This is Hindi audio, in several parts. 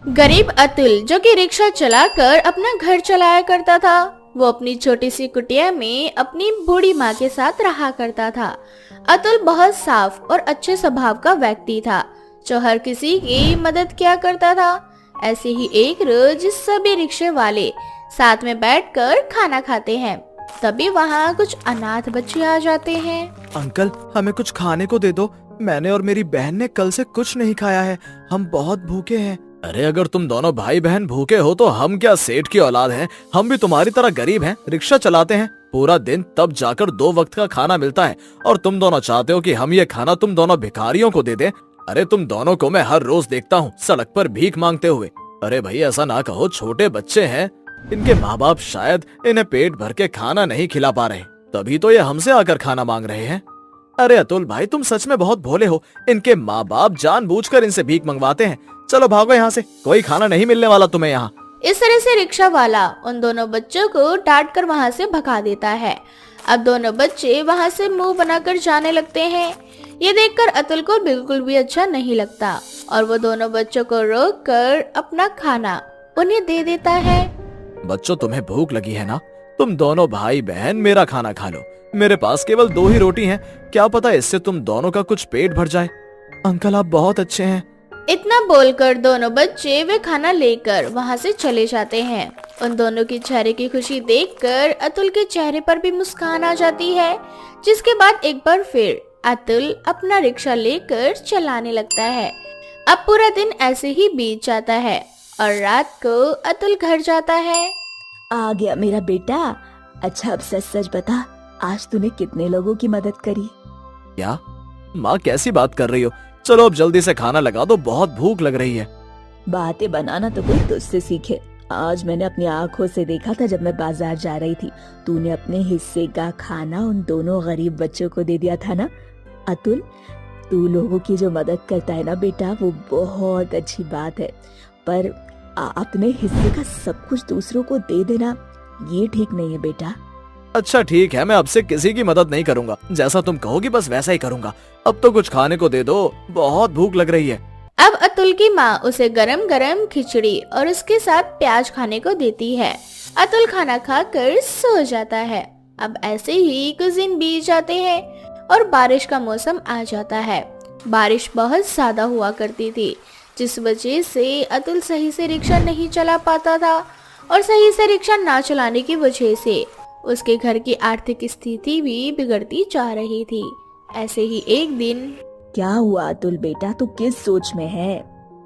गरीब अतुल जो कि रिक्शा चलाकर अपना घर चलाया करता था, वो अपनी छोटी सी कुटिया में अपनी बूढ़ी माँ के साथ रहा करता था। अतुल बहुत साफ और अच्छे स्वभाव का व्यक्ति था जो हर किसी की मदद किया करता था। ऐसे ही एक रोज सभी रिक्शे वाले साथ में बैठकर खाना खाते हैं, तभी वहाँ कुछ अनाथ बच्चे आ जाते हैं। अंकल, हमें कुछ खाने को दे दो। मैंने और मेरी बहन ने कल से कुछ नहीं खाया है। हम बहुत भूखे हैं। अरे अगर तुम दोनों भाई बहन भूखे हो तो हम क्या सेठ की औलाद हैं? हम भी तुम्हारी तरह गरीब हैं, रिक्शा चलाते हैं पूरा दिन, तब जाकर 2 वक्त का खाना मिलता है। और तुम दोनों चाहते हो कि हम ये खाना तुम दोनों भिखारियों को दे दें? अरे तुम दोनों को मैं हर रोज देखता हूँ सड़क पर भीख मांगते हुए। अरे भाई ऐसा ना कहो, छोटे बच्चे हैं, इनके माँ बाप शायद इन्हें पेट भर के खाना नहीं खिला पा रहे, तभी तो ये हमसे आकर खाना मांग रहे हैं। अरे अतुल भाई, तुम सच में बहुत भोले हो। इनके माँ बाप जानबूझकर इनसे भीख मंगवाते हैं। चलो भागो यहाँ से, कोई खाना नहीं मिलने वाला तुम्हें यहाँ। इस तरह से रिक्शा वाला उन दोनों बच्चों को डांट कर वहाँ से भगा देता है। अब दोनों बच्चे वहाँ से मुंह बनाकर जाने लगते हैं। ये देखकर अतुल को बिल्कुल भी अच्छा नहीं लगता और वो दोनों बच्चों को रोक कर अपना खाना उन्हें दे देता है। बच्चों, तुम्हें भूख लगी है ना? तुम दोनों भाई बहन मेरा खाना खा लो। मेरे पास केवल 2 ही रोटी हैं, क्या पता इससे तुम दोनों का कुछ पेट भर जाए। अंकल आप बहुत अच्छे हैं। इतना बोलकर दोनों बच्चे वे खाना लेकर वहाँ से चले जाते हैं। उन दोनों की चेहरे की खुशी देखकर अतुल के चेहरे पर भी मुस्कान आ जाती है, जिसके बाद एक बार फिर अतुल अपना रिक्शा लेकर चलाने लगता है। अब पूरा दिन ऐसे ही बीत जाता है और रात को अतुल घर जाता है। आ गया मेरा बेटा। अच्छा अब सच सच बता, आज तूने कितने लोगों की मदद करी? क्या माँ, कैसी बात कर रही हो? चलो अब जल्दी से खाना लगा दो, बहुत भूख लग रही है। बातें बनाना तो कोई तुझसे सीखे। आज मैंने अपनी आंखों से देखा था जब मैं बाजार जा रही थी, तूने अपने हिस्से का खाना उन दोनों गरीब बच्चों को दे दिया था ना। अतुल, तू लोगों की जो मदद करता है ना बेटा, वो बहुत अच्छी बात है, पर अपने हिस्से का सब कुछ दूसरों को दे देना ये ठीक नहीं है बेटा। अच्छा ठीक है, मैं अब से किसी की मदद नहीं करूंगा, जैसा तुम कहोगी बस वैसा ही करूंगा। अब तो कुछ खाने को दे दो, बहुत भूख लग रही है। अब अतुल की माँ उसे गरम गरम खिचड़ी और उसके साथ प्याज खाने को देती है। अतुल खाना खाकर सो जाता है। अब ऐसे ही कुछ दिन बीत जाते हैं और बारिश का मौसम आ जाता है। बारिश बहुत ज्यादा हुआ करती थी, जिस वजह से अतुल सही से रिक्शा नहीं चला पाता था और सही से रिक्शा ना चलाने की वजह से उसके घर की आर्थिक स्थिति भी बिगड़ती जा रही थी। ऐसे ही एक दिन, क्या हुआ अतुल बेटा, तू किस सोच में है?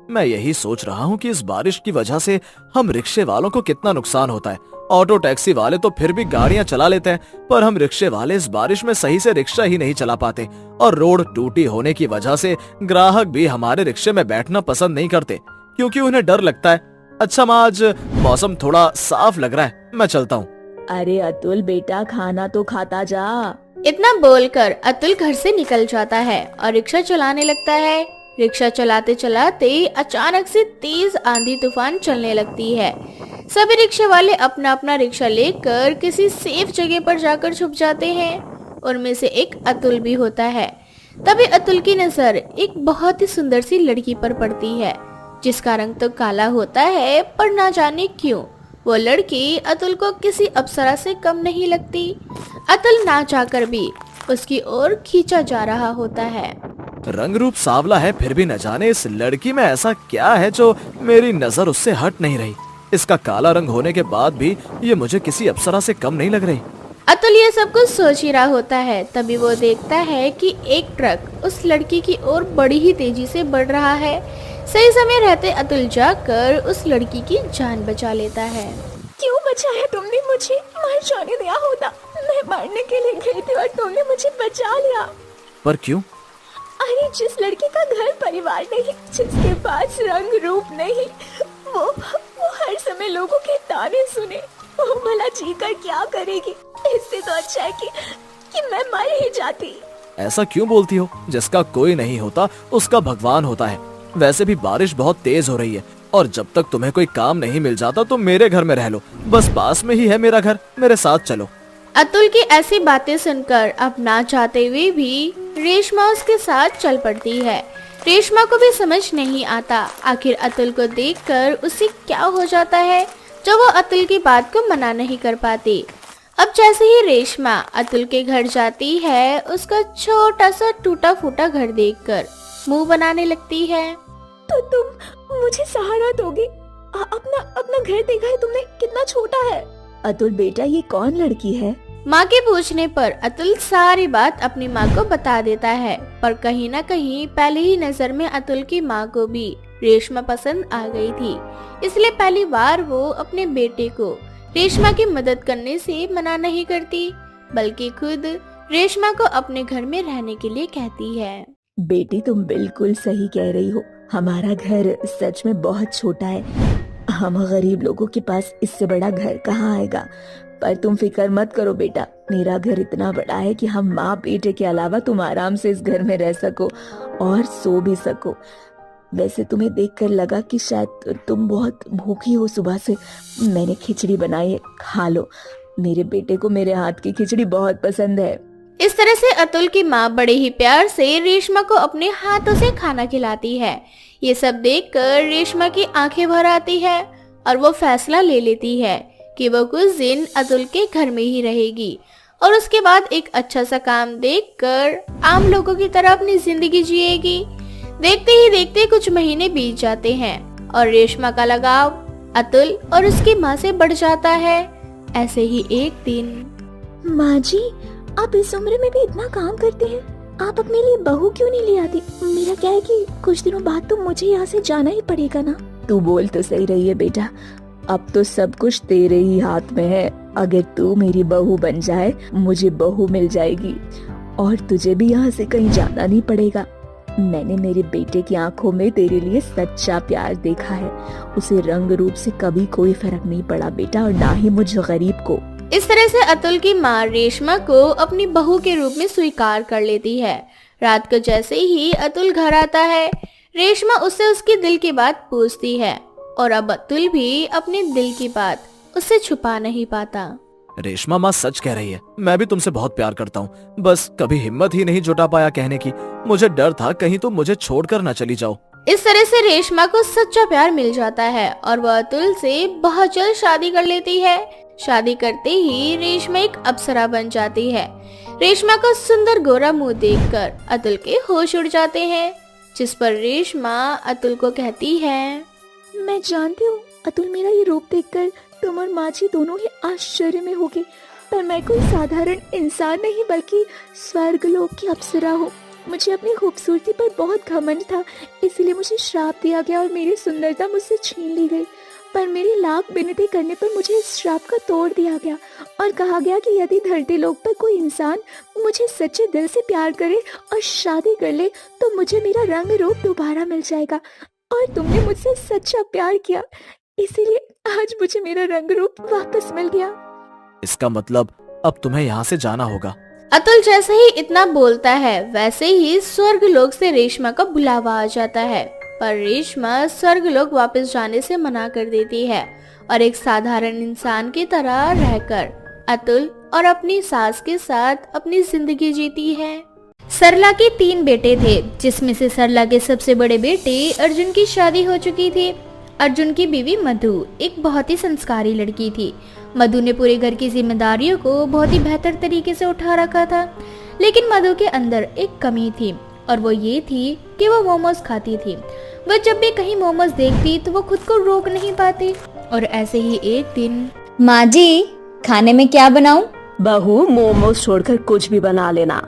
मैं यही सोच रहा हूँ कि इस बारिश की वजह से हम रिक्शे वालों को कितना नुकसान होता है। ऑटो टैक्सी वाले तो फिर भी गाड़ियाँ चला लेते हैं, पर हम रिक्शे वाले इस बारिश में सही से रिक्शा ही नहीं चला पाते और रोड टूटी होने की वजह से ग्राहक भी हमारे रिक्शे में बैठना पसंद नहीं करते, क्योंकि उन्हें डर लगता है। अच्छा माँ, आज मौसम थोड़ा साफ लग रहा है, मैं चलता हूँ। अरे अतुल बेटा, खाना तो खाता जा। इतना बोलकर अतुल घर से निकल जाता है और रिक्शा चलाने लगता है। रिक्शा चलाते चलाते अचानक से तेज आंधी तूफान चलने लगती है। सभी रिक्शे वाले अपना अपना रिक्शा लेकर किसी सेफ जगह पर जाकर छुप जाते हैं। उनमें से एक अतुल भी होता है। तभी अतुल की नजर एक बहुत ही सुंदर सी लड़की पर पड़ती है, जिसका रंग तो काला होता है, पर ना जाने क्यों वो लड़की अतुल को किसी अप्सरा से कम नहीं लगती। अतुल ना चाहकर भी उसकी ओर खींचा जा रहा होता है। रंग रूप सांवला है, फिर भी न जाने इस लड़की में ऐसा क्या है जो मेरी नजर उससे हट नहीं रही। इसका काला रंग होने के बाद भी ये मुझे किसी अप्सरा से कम नहीं लग रही। अतुल ये सब कुछ सोच ही रहा होता है, तभी वो देखता है कि एक ट्रक उस लड़की की ओर बड़ी ही तेजी से बढ़ रहा है। सही समय रहते अतुल जाकर उस लड़की की जान बचा लेता है। क्यों बचाया तुमने मुझे? मर जाने दिया होता। मैं मरने के लिए गई थी और तुमने मुझे बचा लिया। पर क्यों? अरे जिस लड़की का घर परिवार नहीं, जिसके पास रंग रूप नहीं, वो हर समय लोगों के ताने सुने, वो भला जीकर क्या करेगी? इससे तो अच्छा है कि मैं मर ही जाती। ऐसा क्यों बोलती हो? जिसका कोई नहीं होता उसका भगवान होता है। वैसे भी बारिश बहुत तेज हो रही है और जब तक तुम्हें कोई काम नहीं मिल जाता तो मेरे घर में रह लो, बस पास में ही है मेरा घर, मेरे साथ चलो। अतुल की ऐसी बातें सुनकर अब ना चाहते हुए भी रेशमा उसके साथ चल पड़ती है। रेशमा को भी समझ नहीं आता आखिर अतुल को देखकर उसे क्या हो जाता है जो वो अतुल की बात को मना नहीं कर पाती। अब जैसे ही रेशमा अतुल के घर जाती है, उसका छोटा सा टूटा फूटा घर देखकर मुंह बनाने लगती है। तो तुम मुझे सहारा दोगे? अपना अपना घर देखा है तुमने, कितना छोटा है। अतुल बेटा, ये कौन लड़की है? माँ के पूछने पर अतुल सारी बात अपनी माँ को बता देता है, पर कहीं न कहीं पहले ही नजर में अतुल की माँ को भी रेशमा पसंद आ गई थी, इसलिए पहली बार वो अपने बेटे को रेशमा की मदद करने से मना नहीं करती, बल्कि खुद रेशमा को अपने घर में रहने के लिए कहती है। बेटी, तुम बिल्कुल सही कह रही हो। हमारा घर सच में बहुत छोटा है। हम गरीब लोगों के पास इससे बड़ा घर कहाँ आएगा। पर तुम फिक्र मत करो बेटा, मेरा घर इतना बड़ा है कि हम माँ बेटे के अलावा तुम आराम से इस घर में रह सको और सो भी सको। वैसे तुम्हें देखकर लगा कि शायद तुम बहुत भूखी हो सुबह से। मैंने खिचड़ी बनाई है, खा लो। मेरे बेटे को मेरे हाथ की खिचड़ी बहुत पसंद है। इस तरह से अतुल की माँ बड़े ही प्यार से रेशमा को अपने हाथों से खाना खिलाती है। ये सब देखकर रेशमा की आंखें भर आती है और वो फैसला ले लेती है कि वो कुछ दिन अतुल के घर में ही रहेगी और उसके बाद एक अच्छा सा काम देखकर आम लोगों की तरह अपनी जिंदगी जिएगी। देखते ही देखते कुछ महीने बीत जाते हैं और रेशमा का लगाव अतुल और उसकी माँ से बढ़ जाता है। ऐसे ही एक दिन। माँ जी, आप इस उम्र में भी इतना काम करते हैं, आप अपने लिए बहू क्यों नहीं ले आती? मेरा क्या है कि कुछ दिनों बाद तो मुझे यहाँ से जाना ही पड़ेगा ना। तू बोल तो सही रही है बेटा, अब तो सब कुछ तेरे ही हाथ में है। अगर तू मेरी बहू बन जाए, मुझे बहू मिल जाएगी और तुझे भी यहाँ से कहीं जाना नहीं पड़ेगा। मैंने मेरे बेटे की आंखों में तेरे लिए सच्चा प्यार देखा है। उसे रंग रूप से कभी कोई फर्क नहीं पड़ा बेटा, और ना ही मुझ गरीब को। इस तरह से अतुल की माँ रेशमा को अपनी बहू के रूप में स्वीकार कर लेती है। रात को जैसे ही अतुल घर आता है, रेशमा उससे उसकी दिल की बात पूछती है और अब अतुल भी अपने दिल की बात उससे छुपा नहीं पाता। रेशमा, माँ सच कह रही है, मैं भी तुमसे बहुत प्यार करता हूँ, बस कभी हिम्मत ही नहीं जुटा पाया कहने की। मुझे डर था कहीं तुम मुझे छोड़कर न चली जाओ। इस तरह से रेशमा को सच्चा प्यार मिल जाता है और वह अतुल से बहुत जल्द शादी कर लेती है। शादी करते ही रेशमा एक अप्सरा बन जाती है। रेशमा का सुंदर गोरा मुंह देखकर अतुल के होश उड़ जाते हैं, जिस पर रेशमा अतुल को कहती है, मैं जानती हूँ अतुल, मेरा ये रूप देखकर तुम और माँ जी दोनों ही आश्चर्य में होगे, पर मैं कोई साधारण इंसान नहीं बल्कि स्वर्गलोक की अप्सरा हूँ। मुझे अपनी खूबसूरती पर बहुत घमंड था, इसलिए मुझे श्राप दिया गया और मेरी सुंदरता मुझसे छीन ली गई। पर मेरी लाख विनती करने पर मुझे इस श्राप का तोड़ दिया गया और कहा गया कि यदि धरती लोक पर कोई इंसान मुझे सच्चे दिल से प्यार करे और शादी कर ले तो मुझे मेरा रंग रूप दोबारा मिल जाएगा। और तुमने मुझसे सच्चा प्यार किया, इसीलिए आज मुझे मेरा रंग रूप वापस मिल गया। इसका मतलब अब तुम्हें यहाँ से जाना होगा। अतुल जैसे ही इतना बोलता है, वैसे ही स्वर्ग लोक से रेशमा का बुलावा आ जाता है, पर रेशमा स्वर्ग लोक वापस जाने से मना कर देती है और एक साधारण इंसान की तरह रहकर अतुल और अपनी सास के साथ अपनी जिंदगी जीती है। सरला के 3 बेटे थे, जिसमें से सरला के सबसे बड़े बेटे अर्जुन की शादी हो चुकी थी। अर्जुन की बीवी मधु एक बहुत ही संस्कारी लड़की थी। मधु ने पूरे घर की जिम्मेदारियों को बहुत ही बेहतर तरीके से उठा रखा था, लेकिन मधु के अंदर एक कमी थी और वो ये थी कि वो मोमोज खाती थी। वह जब भी कहीं मोमोज देखती तो वो खुद को रोक नहीं पाती। और ऐसे ही एक दिन, माँ जी, खाने में क्या बनाऊं? बहू, मोमोज छोड़कर कुछ भी बना लेना।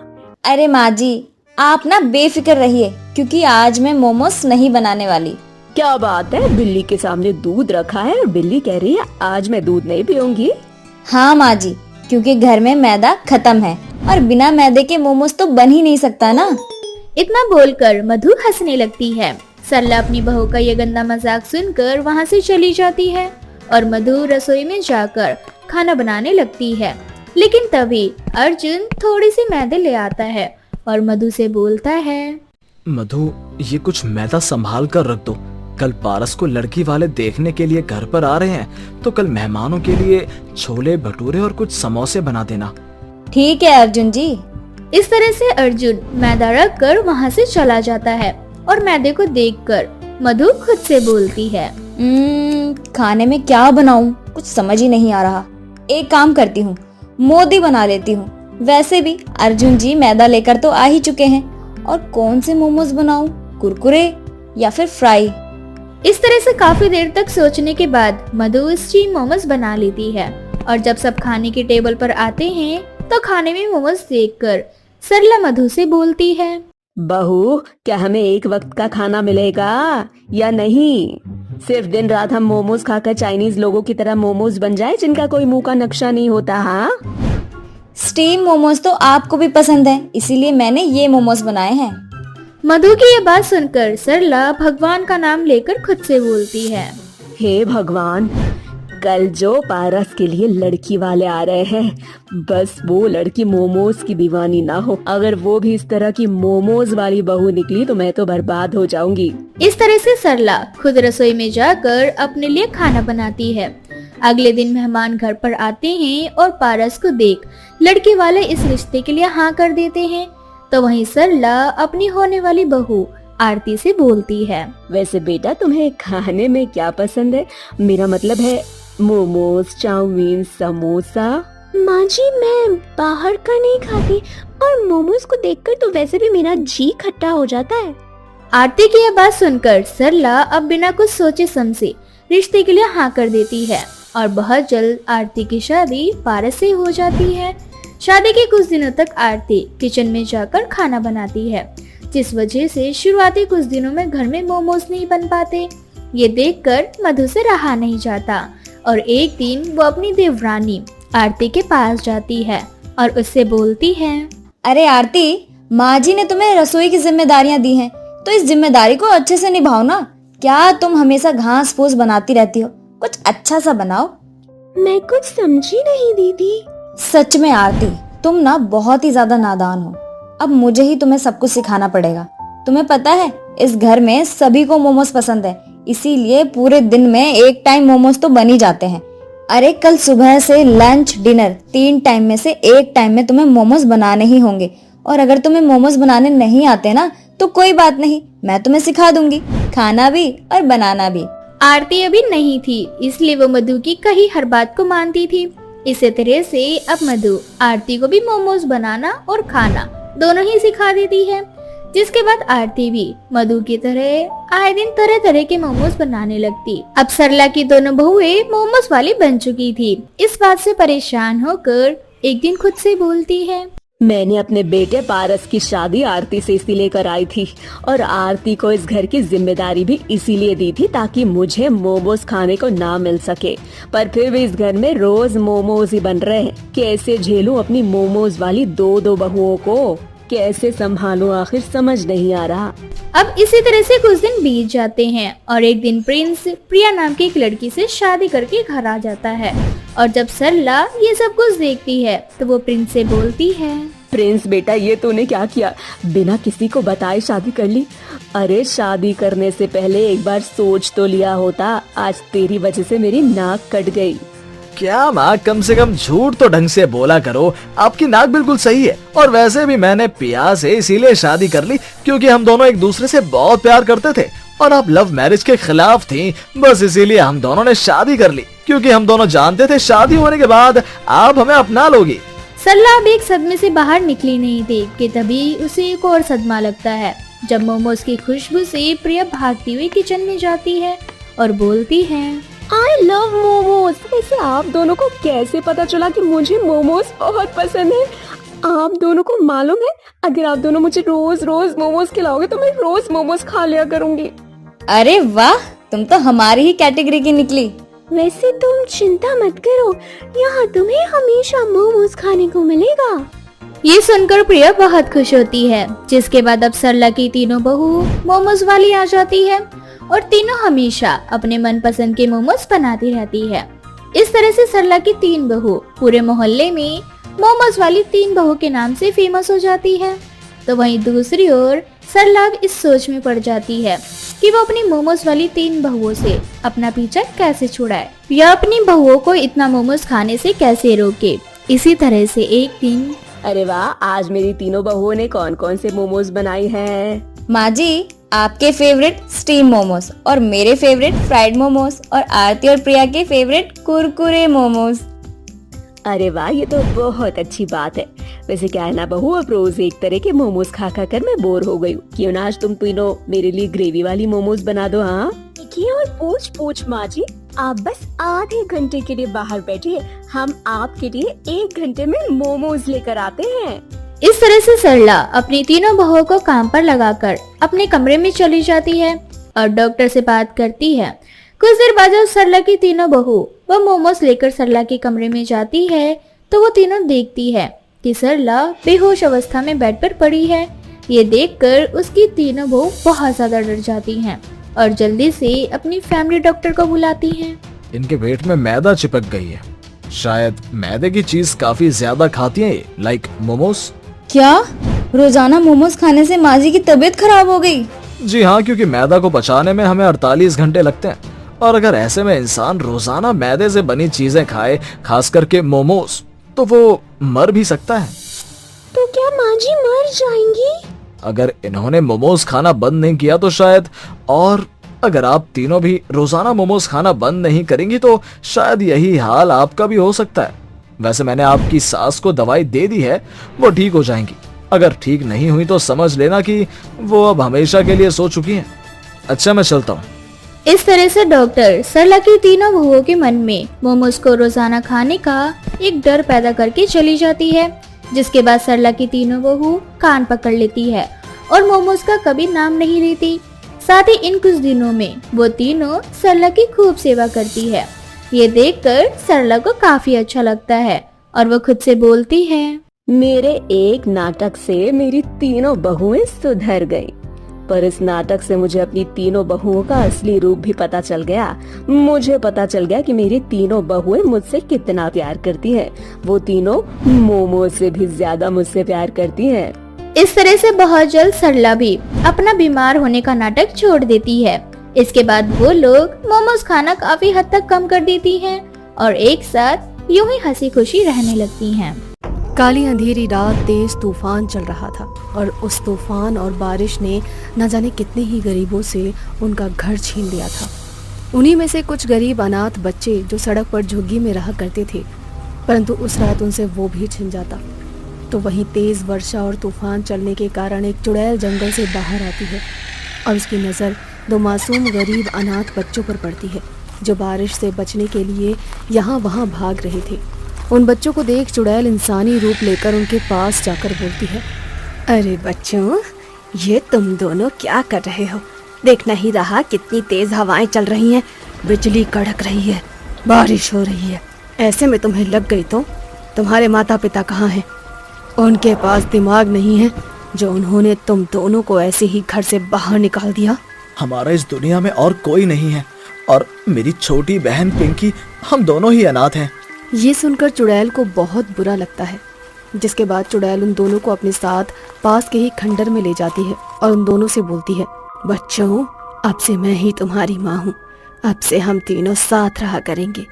अरे माँ जी, आप ना बेफिक्र रहिए, क्योंकि आज मैं मोमोज नहीं बनाने वाली। क्या बात है, बिल्ली के सामने दूध रखा है और बिल्ली कह रही है आज मैं दूध नहीं पीऊंगी। हाँ माँ जी, क्योंकि घर में मैदा खत्म है और बिना मैदे के मोमोज तो बन ही नहीं सकता ना। इतना बोलकर मधु हंसने लगती है। सरला अपनी बहू का ये गंदा मजाक सुनकर वहाँ से चली जाती है और मधु रसोई में जाकर खाना बनाने लगती है। लेकिन तभी अर्जुन थोड़ी सी मैदे ले आता है और मधु से बोलता है, मधु, ये कुछ मैदा संभाल कर रख दो। कल पारस को लड़की वाले देखने के लिए घर पर आ रहे हैं, तो कल मेहमानों के लिए छोले भटूरे और कुछ समोसे बना देना। ठीक है अर्जुन जी। इस तरह से अर्जुन मैदा रख कर वहाँ से चला जाता है और मैदे को देखकर मधु खुद से बोलती है। खाने में क्या बनाऊं, कुछ समझ ही नहीं आ रहा। एक काम करती हूँ, मोदी बना लेती हूँ। वैसे भी अर्जुन जी मैदा लेकर तो आ ही चुके हैं। और कौन से मोमोज बनाऊं, कुरकुरे या फिर फ्राई? इस तरह से काफी देर तक सोचने के बाद मधु स्टीम मोमोज बना लेती है। और जब सब खाने के टेबल पर आते हैं तो खाने में मोमोज देखकर सरला मधु से बोलती है। बहू, क्या हमें एक वक्त का खाना मिलेगा या नहीं? सिर्फ दिन रात हम मोमोज खाकर चाइनीज लोगों की तरह मोमोज बन जाए जिनका कोई मुंह का नक्शा नहीं होता। हाँ, स्टीम मोमोज तो आपको भी पसंद है, इसीलिए मैंने ये मोमोज बनाए हैं। मधु की ये बात सुनकर सरला भगवान का नाम लेकर खुद से बोलती है। हे भगवान, कल जो पारस के लिए लड़की वाले आ रहे हैं, बस वो लड़की मोमोज की दीवानी ना हो। अगर वो भी इस तरह की मोमोज वाली बहू निकली तो मैं तो बर्बाद हो जाऊंगी। इस तरह से सरला खुद रसोई में जाकर अपने लिए खाना बनाती है। अगले दिन मेहमान घर पर आते हैं और पारस को देख लड़की वाले इस रिश्ते के लिए हाँ कर देते हैं। तो वहीं सरला अपनी होने वाली बहू आरती से बोलती है। वैसे बेटा, तुम्हें खाने में क्या पसंद है? मेरा मतलब है मोमोज, चाउमीन, समोसा। माँ जी, मैं बाहर का नहीं खाती और मोमोज को देखकर तो वैसे भी मेरा जी खट्टा हो जाता है। आरती की यह बात सुनकर सरला अब बिना कुछ सोचे समझे रिश्ते के लिए हाँ कर देती है और बहुत जल्द आरती की शादी पारस से हो जाती है। शादी के कुछ दिनों तक आरती किचन में जाकर खाना बनाती है, जिस वजह से शुरुआती कुछ दिनों में घर में मोमोज नहीं बन पाते। ये देखकर मधु से रहा नहीं जाता और एक दिन वो अपनी देवरानी आरती के पास जाती है और उससे बोलती है। अरे आरती, माँ जी ने तुम्हें रसोई की जिम्मेदारियाँ दी हैं, तो इस जिम्मेदारी को अच्छे से निभाओ ना। क्या तुम हमेशा घास फूस बनाती रहती हो? कुछ अच्छा सा बनाओ। मैं कुछ समझी नहीं दीदी। सच में आरती, तुम ना बहुत ही ज्यादा नादान हो। अब मुझे ही तुम्हें सब कुछ सिखाना पड़ेगा। तुम्हें पता है, इस घर में सभी को मोमोज पसंद है, इसीलिए पूरे दिन में एक टाइम मोमोज तो बन ही जाते हैं। अरे कल सुबह से लंच डिनर 3 टाइम में से एक टाइम में तुम्हें मोमोज बनाने ही होंगे। और अगर तुम्हें मोमोज बनाने नहीं आते ना तो कोई बात नहीं, मैं तुम्हें सिखा दूंगी, खाना भी और बनाना भी। आरती अभी नहीं थी, इसलिए वो मधु की कही हर बात को मानती थी। इसी तरह से अब मधु आरती को भी मोमोज बनाना और खाना दोनों ही सिखा देती है। जिसके बाद आरती भी मधु की तरह आए दिन तरह तरह के मोमोज बनाने लगती। अब सरला की दोनों बहुएं मोमोज वाली बन चुकी थी। इस बात से परेशान होकर एक दिन खुद से बोलती है। मैंने अपने बेटे पारस की शादी आरती से इसीलिए कराई थी और आरती को इस घर की जिम्मेदारी भी इसीलिए दी थी ताकि मुझे मोमोज खाने को ना मिल सके। पर फिर भी इस घर में रोज मोमोज ही बन रहे हैं। कैसे झेलूं अपनी मोमोज वाली दो बहुओं को? कैसे संभालूं? आखिर समझ नहीं आ रहा। अब इसी तरह से कुछ दिन बीत जाते हैं और एक दिन प्रिंस प्रिया नाम की एक लड़की से शादी करके घर आ जाता है। और जब सरला ये सब कुछ देखती है तो वो प्रिंस से बोलती है। प्रिंस बेटा, ये तूने क्या किया? बिना किसी को बताए शादी कर ली? अरे शादी करने से पहले एक बार सोच तो लिया होता। आज तेरी वजह से मेरी नाक कट गई। क्या माँ, कम से कम झूठ तो ढंग से बोला करो। आपकी नाक बिल्कुल सही है। और वैसे भी मैंने पिया से इसीलिए शादी कर ली क्योंकि हम दोनों एक दूसरे से बहुत प्यार करते थे और आप लव मैरिज के खिलाफ थी। बस इसीलिए हम दोनों ने शादी कर ली क्योंकि हम दोनों जानते थे शादी होने के बाद आप हमें अपना लोगी। सरला अब एक सदमे से बाहर निकली नहीं थी कि तभी उसे एक और सदमा लगता है जब मोमोज की खुशबू से प्रिया भागती हुई किचन में जाती है और बोलती है। I love momos. वैसे आप दोनों को कैसे पता चला कि मुझे मोमोज बहुत पसंद है? आप दोनों को मालूम है, अगर आप दोनों मुझे रोज रोज मोमोज खिलाओगे तो मैं रोज मोमोज खा लिया करूंगी। अरे वाह, तुम तो हमारी ही कैटेगरी की निकली। वैसे तुम चिंता मत करो, यहाँ तुम्हें हमेशा मोमोज खाने को मिलेगा। ये सुनकर प्रिया बहुत खुश होती है। जिसके बाद अब सरला की तीनों बहू मोमोज वाली आ जाती है और तीनों हमेशा अपने मनपसंद के मोमोज बनाती रहती है। इस तरह से सरला की 3 बहू पूरे मोहल्ले में मोमोज वाली 3 बहू के नाम से फेमस हो जाती है। तो वहीं दूसरी ओर सरला इस सोच में पड़ जाती है कि वो अपनी मोमोज वाली 3 बहुओं से अपना पीछा कैसे छुड़ाए या अपनी बहुओं को इतना मोमोज खाने से कैसे रोके। इसी तरह से एक दिन। अरे वाह, आज मेरी तीनों बहुओं ने कौन कौन से मोमोज बनाई हैं? माँ जी, आपके फेवरेट स्टीम मोमोज और मेरे फेवरेट फ्राइड मोमोज और आरती और प्रिया के फेवरेट कुरकुरे मोमोज। अरे वाह, ये तो बहुत अच्छी बात है। वैसे क्या है ना बहू, अब रोज एक तरह के मोमोज खा खा कर मैं बोर हो गई हूँ। क्यों ना आज तुम तीनों मेरे लिए ग्रेवी वाली मोमोज बना दो। हाँ देखिए, और पूछ माँ जी, आप बस आधे घंटे के लिए बाहर बैठिए, हम आपके लिए 1 घंटे में मोमोज लेकर आते हैं। इस तरह से सरला अपनी तीनों बहुओं को काम पर लगाकर अपने कमरे में चली जाती है और डॉक्टर से बात करती है। कुछ देर बाद जब सरला की तीनों बहू वह मोमोज लेकर सरला के कमरे में जाती है तो वो तीनों देखती है कि सरला बेहोश अवस्था में बेड पर पड़ी है। ये देखकर उसकी तीनों बहू बहुत ज्यादा डर जाती हैं और जल्दी से अपनी फैमिली डॉक्टर को बुलाती हैं। इनके पेट में मैदा चिपक गई है, शायद मैदे की चीज काफी ज्यादा खाती है, लाइक मोमोज। क्या रोजाना मोमोज खाने से माँ जी की तबीयत खराब हो गई? जी हाँ, क्योंकि मैदा को पचाने में हमें 48 घंटे लगते हैं और अगर ऐसे में इंसान रोजाना मैदे से बनी चीजें खाए, खास करके मोमोज, तो वो मर भी सकता है। तो क्या माँ जी मर जाएंगी? अगर इन्होंने मोमोज खाना बंद नहीं किया तो शायद, और अगर आप तीनों भी रोजाना मोमोज खाना बंद नहीं करेंगी तो शायद यही हाल आपका भी हो सकता है। वैसे मैंने आपकी सास को दवाई दे दी है, वो ठीक हो जाएंगी। अगर ठीक नहीं हुई तो समझ लेना कि वो अब हमेशा के लिए सो चुकी हैं। अच्छा, मैं चलता हूँ। इस तरह से डॉक्टर सरला की तीनों बहुओं के मन में मोमोज को रोजाना खाने का एक डर पैदा करके चली जाती है, जिसके बाद सरला की तीनों बहू कान पकड़ लेती है और मोमोज का कभी नाम नहीं लेती। साथ ही इन कुछ दिनों में वो तीनों सरला की खूब सेवा करती है। ये देखकर सरला को काफी अच्छा लगता है और वो खुद से बोलती है, मेरे एक नाटक से मेरी तीनों बहुएं सुधर गईं। पर इस नाटक से मुझे अपनी तीनों बहुओं का असली रूप भी पता चल गया। मुझे पता चल गया कि मेरी तीनों बहुएं मुझसे कितना प्यार करती हैं। वो तीनों मोमो से भी ज्यादा मुझसे प्यार करती हैं। इस तरह से बहुत जल्द सरला भी अपना बीमार होने का नाटक छोड़ देती है। इसके बाद वो लोग मोमोज खाना काफी हद तक कम कर देती हैं और एक साथ यूं ही हंसी खुशी रहने लगती हैं। काली अंधेरी रात तेज तूफान चल रहा था और उस तूफान और बारिश ने न जाने कितने ही गरीबों से उनका घर छीन लिया था। उन्हीं में से कुछ गरीब अनाथ बच्चे जो सड़क पर झुग्गी में रहा करते थे, परंतु उस रात उनसे वो भी छिन जाता। तो वहीं तेज वर्षा और तूफान चलने के कारण एक चुड़ैल जंगल से बाहर आती है और उसकी नज़र 2 मासूम गरीब अनाथ बच्चों पर पड़ती है जो बारिश से बचने के लिए यहाँ वहाँ भाग रहे थे। उन बच्चों को देख चुड़ैल इंसानी रूप लेकर उनके पास जाकर बोलती है, अरे बच्चों, ये तुम दोनों क्या कर रहे हो? देख नहीं रहा कितनी तेज हवाएं चल रही हैं, बिजली कड़क रही है, बारिश हो रही है। ऐसे में तुम्हें लग गई तो तुम्हारे माता पिता कहाँ हैं? उनके पास दिमाग नहीं है जो उन्होंने तुम दोनों को ऐसे ही घर से बाहर निकाल दिया। हमारा इस दुनिया में और कोई नहीं है और मेरी छोटी बहन पिंकी, हम दोनों ही अनाथ हैं। ये सुनकर चुड़ैल को बहुत बुरा लगता है, जिसके बाद चुड़ैल उन दोनों को अपने साथ पास के ही खंडर में ले जाती है और उन दोनों से बोलती है, बच्चों, अब से मैं ही तुम्हारी माँ हूँ, अब से हम तीनों साथ रहा करेंगे।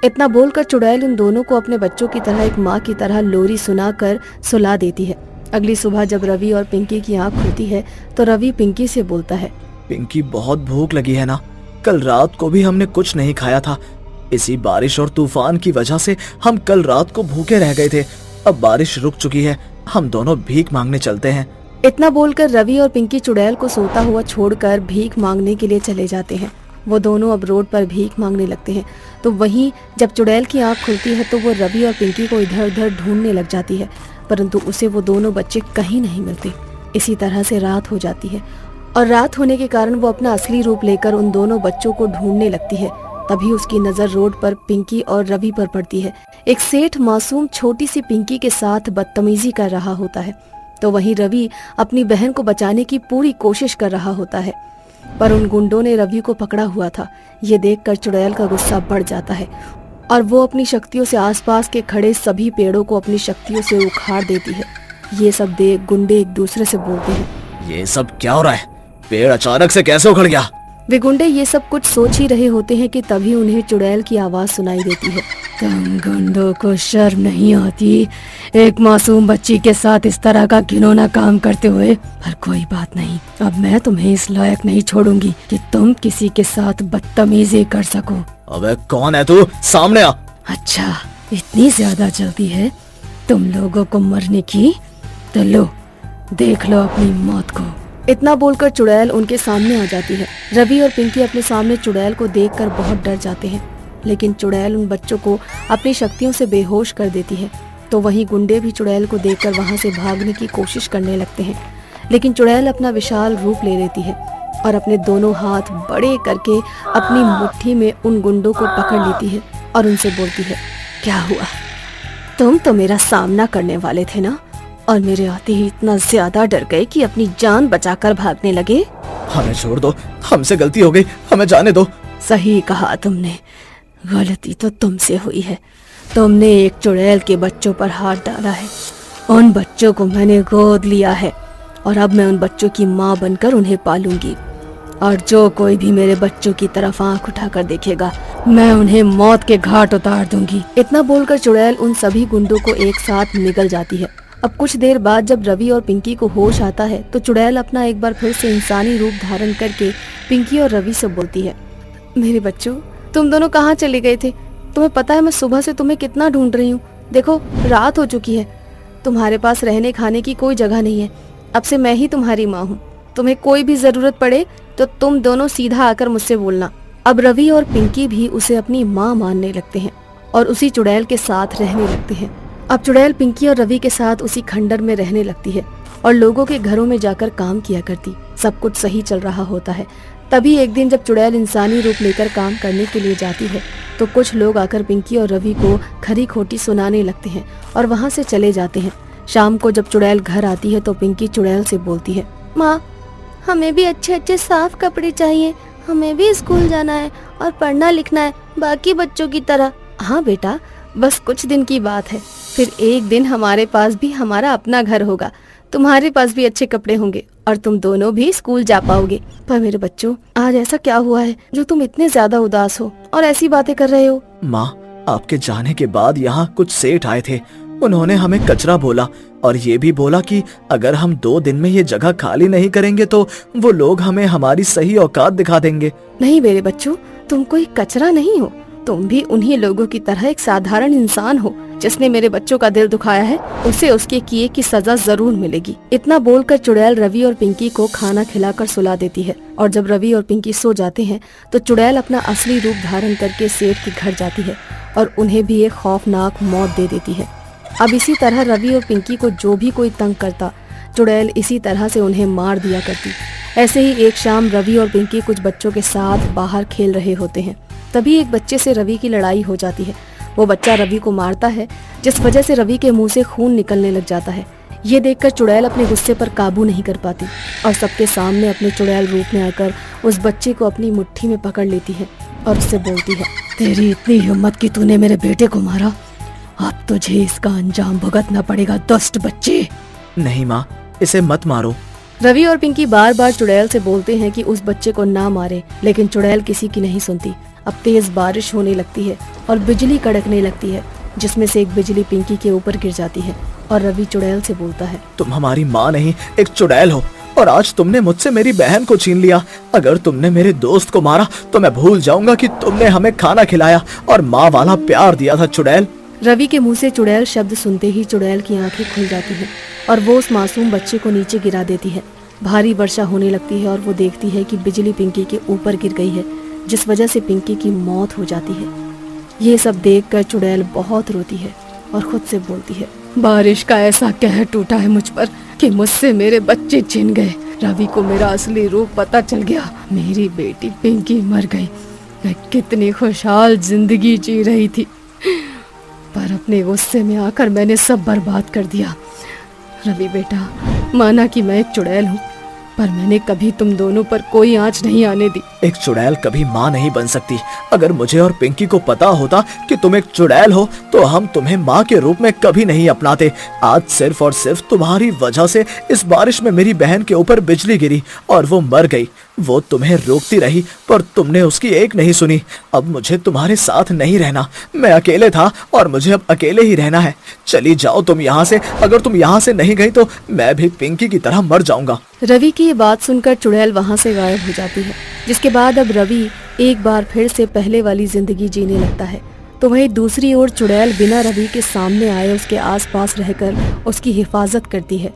इतना बोलकर चुड़ैल उन दोनों को अपने बच्चों की तरह एक माँ की तरह लोरी सुनाकर सुला देती है। अगली सुबह जब रवि और पिंकी की आँख खुलती है तो रवि पिंकी से बोलता है, पिंकी, बहुत भूख लगी है ना? कल रात को भी हमने कुछ नहीं खाया था। इसी बारिश और तूफान की वजह से हम कल रात को भूखे रह गए थे। अब बारिश रुक चुकी है, हम दोनों भीख मांगने चलते हैं। इतना बोलकर रवि और पिंकी चुड़ैल को सोता हुआ छोड़कर भीख मांगने के लिए चले जाते हैं। वो दोनों अब रोड पर भीख मांगने लगते हैं। तो वहीं जब चुड़ैल की आंख खुलती है तो वो रवि और पिंकी को इधर उधर ढूंढने लग जाती है, परंतु उसे वो दोनों बच्चे कहीं नहीं मिलते। इसी तरह से रात हो जाती है और रात होने के कारण वो अपना असली रूप लेकर उन दोनों बच्चों को ढूंढने लगती है। तभी उसकी नजर रोड पर पिंकी और रवि पर पड़ती है। एक सेठ मासूम छोटी सी पिंकी के साथ बदतमीजी कर रहा होता है, तो वहीं रवि अपनी बहन को बचाने की पूरी कोशिश कर रहा होता है, पर उन गुंडों ने रवि को पकड़ा हुआ था। ये देखकर चुड़ैल का गुस्सा बढ़ जाता है और वो अपनी शक्तियों से आसपास के खड़े सभी पेड़ों को अपनी शक्तियों से उखाड़ देती है। ये सब देख गुंडे एक दूसरे से बोलते हैं, ये सब क्या हो रहा है? पेड़ अचानक से कैसे उखड़ गया? वे गुंडे ये सब कुछ सोच ही रहे होते हैं कि तभी उन्हें चुड़ैल की आवाज सुनाई देती है। तुम गुंडों को शर्म नहीं आती एक मासूम बच्ची के साथ इस तरह का घिनौना काम करते हुए? पर कोई बात नहीं, अब मैं तुम्हें इस लायक नहीं छोड़ूंगी कि तुम किसी के साथ बदतमीजी कर सको। अबे कौन है तू? सामने आ। अच्छा, इतनी ज्यादा जल्दी है तुम लोगों को मरने की? तो लो, देख लो अपनी मौत को। इतना बोलकर चुड़ैल उनके सामने आ जाती है। रवि और पिंकी अपने सामने चुड़ैल को देखकर बहुत डर जाते हैं, लेकिन चुड़ैल उन बच्चों को अपनी शक्तियों से बेहोश कर देती है। तो वहीं गुंडे भी चुड़ैल को देखकर वहां से भागने की कोशिश करने लगते हैं, लेकिन चुड़ैल अपना विशाल रूप ले लेती है और अपने दोनों हाथ बड़े करके अपनी मुट्ठी में उन गुंडों को पकड़ लेती है और उनसे बोलती है, क्या हुआ? तुम तो मेरा सामना करने वाले थे ना, और मेरे आते ही इतना ज्यादा डर गए कि अपनी जान बचाकर भागने लगे? हमें छोड़ दो, हमसे गलती हो गई, हमें जाने दो। सही कहा तुमने, गलती तो तुमसे हुई है। तुमने एक चुड़ैल के बच्चों पर हाथ डाला है। उन बच्चों को मैंने गोद लिया है और अब मैं उन बच्चों की माँ बनकर उन्हें पालूंगी, और जो कोई भी मेरे बच्चों की तरफ आंख उठाकर देखेगा मैं उन्हें मौत के घाट उतार दूंगी। इतना बोलकर चुड़ैल उन सभी गुंडों को एक साथ निगल जाती है। अब कुछ देर बाद जब रवि और पिंकी को होश आता है तो चुड़ैल अपना एक बार फिर से इंसानी रूप धारण करके पिंकी और रवि से बोलती है, मेरे बच्चों, तुम दोनों कहाँ चले गए थे? तुम्हें पता है मैं सुबह से तुम्हें कितना ढूंढ रही हूँ। देखो, रात हो चुकी है, तुम्हारे पास रहने खाने की कोई जगह नहीं है। अब से मैं ही तुम्हारी माँ हूँ। तुम्हें कोई भी जरूरत पड़े तो तुम दोनों सीधा आकर मुझसे बोलना। अब रवि और पिंकी भी उसे अपनी माँ मानने लगते हैं और उसी चुड़ैल के साथ रहने लगते हैं। अब चुड़ैल पिंकी और रवि के साथ उसी खंडर में रहने लगती है और लोगों के घरों में जाकर काम किया करती। सब कुछ सही चल रहा होता है। तभी एक दिन जब चुड़ैल इंसानी रूप लेकर काम करने के लिए जाती है तो कुछ लोग आकर पिंकी और रवि को खरी खोटी सुनाने लगते हैं और वहाँ से चले जाते हैं। शाम को जब चुड़ैल घर आती है तो पिंकी चुड़ैल से बोलती है, माँ, हमें भी अच्छे अच्छे साफ कपड़े चाहिए, हमें भी स्कूल जाना है और पढ़ना लिखना है बाकी बच्चों की तरह। हाँ बेटा, बस कुछ दिन की बात है, फिर एक दिन हमारे पास भी हमारा अपना घर होगा, तुम्हारे पास भी अच्छे कपड़े होंगे और तुम दोनों भी स्कूल जा पाओगे। पर मेरे बच्चों, आज ऐसा क्या हुआ है जो तुम इतने ज्यादा उदास हो और ऐसी बातें कर रहे हो? माँ, आपके जाने के बाद यहाँ कुछ सेठ आए थे। उन्होंने हमें कचरा बोला और ये भी बोला कि अगर हम 2 दिन में ये जगह खाली नहीं करेंगे तो वो लोग हमें हमारी सही औकात दिखा देंगे। नहीं मेरे बच्चों, तुम कोई कचरा नहीं हो, तुम भी उन्हीं लोगों की तरह एक साधारण इंसान हो। जिसने मेरे बच्चों का दिल दुखाया है उसे उसके किए की सजा जरूर मिलेगी। इतना बोलकर चुड़ैल रवि और पिंकी को खाना खिलाकर सुला देती है और जब रवि और पिंकी सो जाते हैं तो चुड़ैल अपना असली रूप धारण करके सेठ के घर जाती है और उन्हें भी एक खौफनाक मौत दे देती है। अब इसी तरह रवि और पिंकी को जो भी कोई तंग करता, चुड़ैल इसी तरह से उन्हें मार दिया करती। ऐसे ही एक शाम रवि और पिंकी कुछ बच्चों के साथ बाहर खेल रहे होते हैं। तभी एक बच्चे से रवि की लड़ाई हो जाती है। वो बच्चा रवि को मारता है, जिस वजह से रवि के मुंह से खून निकलने लग जाता है। ये देखकर चुड़ैल अपने गुस्से पर काबू नहीं कर पाती और सबके सामने अपने चुड़ैल रूप में आकर उस बच्चे को अपनी मुट्ठी में पकड़ लेती है और उससे बोलती है, तेरी इतनी हिम्मत कि तूने मेरे बेटे को मारा, अब तुझे इसका अंजाम भुगतना पड़ेगा, दुष्ट बच्चे। नहीं माँ, इसे मत मारो। रवि और पिंकी बार बार चुड़ैल से बोलते हैं कि उस बच्चे को ना मारे, लेकिन चुड़ैल किसी की नहीं सुनती। अब तेज बारिश होने लगती है और बिजली कड़कने लगती है, जिसमें से एक बिजली पिंकी के ऊपर गिर जाती है और रवि चुड़ैल से बोलता है, तुम हमारी माँ नहीं, एक चुड़ैल हो और आज तुमने मुझसे मेरी बहन को छीन लिया। अगर तुमने मेरे दोस्त को मारा तो मैं भूल जाऊंगा कि तुमने हमें खाना खिलाया और माँ वाला प्यार दिया था। चुड़ैल। रवि के मुंह से चुड़ैल शब्द सुनते ही चुड़ैल की आंखें खुल जाती हैं और वो उस मासूम बच्चे को नीचे गिरा देती है। भारी वर्षा होने लगती है और वो देखती है कि बिजली पिंकी के ऊपर गिर गई है, जिस वजह से पिंकी की मौत हो जाती है। ये सब देखकर चुड़ैल बहुत रोती है और खुद से बोलती है, बारिश का ऐसा कहर टूटा है मुझ पर कि मुझसे मेरे बच्चे छिन गए। रवि को मेरा असली रूप पता चल गया। मेरी बेटी पिंकी मर गई। मैं कितनी खुशहाल जिंदगी जी रही थी, पर अपने गुस्से में आकर मैंने सब बर्बाद कर दिया। रवि बेटा, माना कि मैं एक चुड़ैल हूँ, पर मैंने कभी तुम दोनों पर कोई आंच नहीं आने दी। एक चुड़ैल कभी माँ नहीं बन सकती। अगर मुझे और पिंकी को पता होता कि तुम एक चुड़ैल हो तो हम तुम्हें माँ के रूप में कभी नहीं अपनाते। आज सिर्फ और सिर्फ तुम्हारी वजह से इस बारिश में मेरी बहन के ऊपर बिजली गिरी और वो मर गई। वो तुम्हें रोकती रही पर तुमने उसकी एक नहीं सुनी। अब मुझे तुम्हारे साथ नहीं रहना, मैं अकेले था और मुझे अब अकेले ही रहना है। चली जाओ तुम यहाँ से, अगर तुम यहाँ से नहीं गई तो मैं भी पिंकी की तरह मर जाऊंगा। रवि की ये बात सुनकर चुड़ैल वहाँ से गायब हो जाती है, जिसके बाद अब रवि एक बार फिर से पहले वाली जिंदगी जीने लगता है। तो वहीं दूसरी ओर चुड़ैल बिना रवि के सामने आए उसके आसपास रहकर उसकी हिफाजत करती है